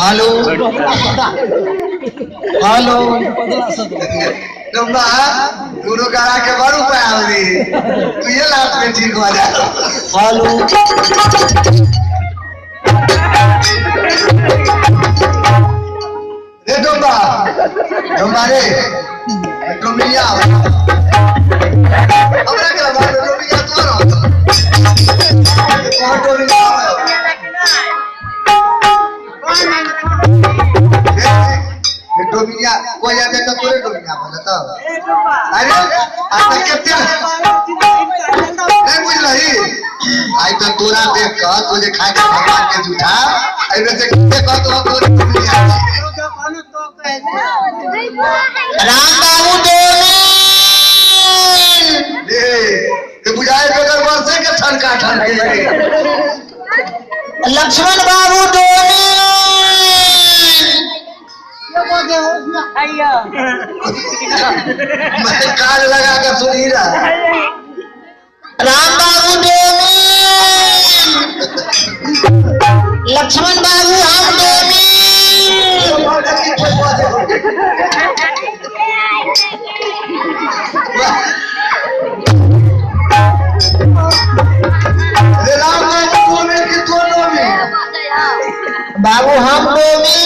Hello hello गुरु करा के बड़ू पे आवली तू ये लात में ठीक हो जा। हेलो रे डोबा हमारे डोबिया हमरा के बात डोबिया तो रहो कौन डोबिया डोबिया कोई आते तो पूरे डोबिया बोला तो अरे आज कितने नहीं बुझ रही आई तो तोरा देख का तुझे खाए के भगवान के झूठा आई में से कितने का तो पूरे डोबिया राम बाबू डोली ये बुझाए बगल वर्षे के ठनका ठनके लक्ष्मण बाबू डोली मैं कान लगा कर सुनी रहा राम बाबू डोली लक्ष्मण बाबू हम डोली राम बाबू डोली की दोनों में बाबू हम डोली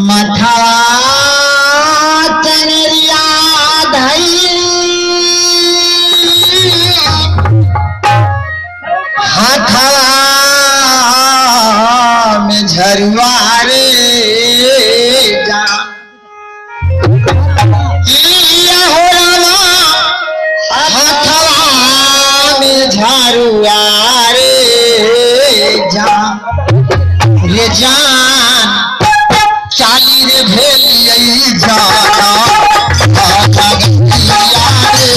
मथवा चनरिया धई हाथवा में झरुआ रे जा हो रामा हाथवा में झरुआ रे जा रे जान चाली रे भेलियई जाना आजा गलिया रे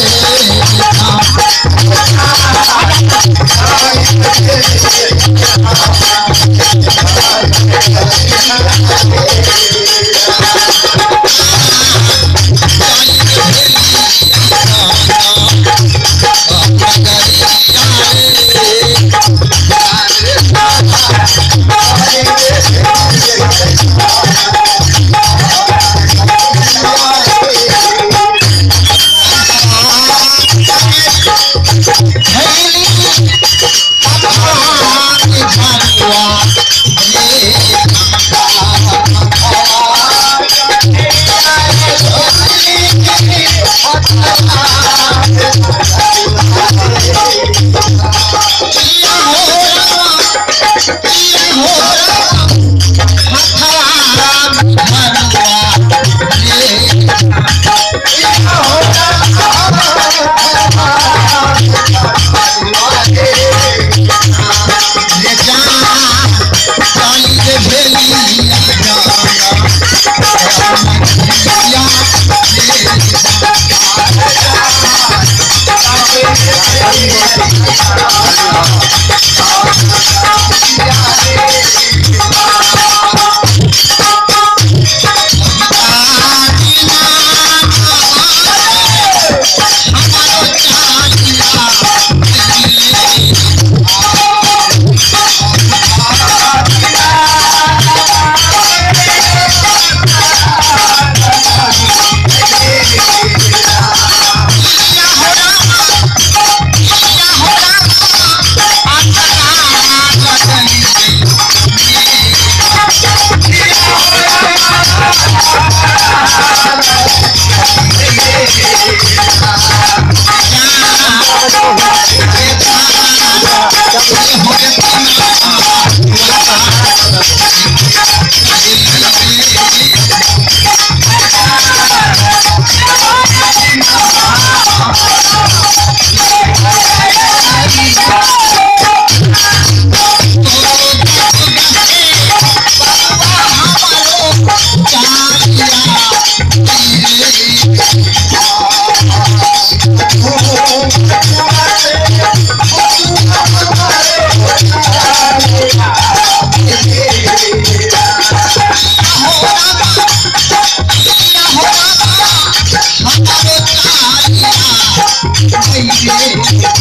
Hey,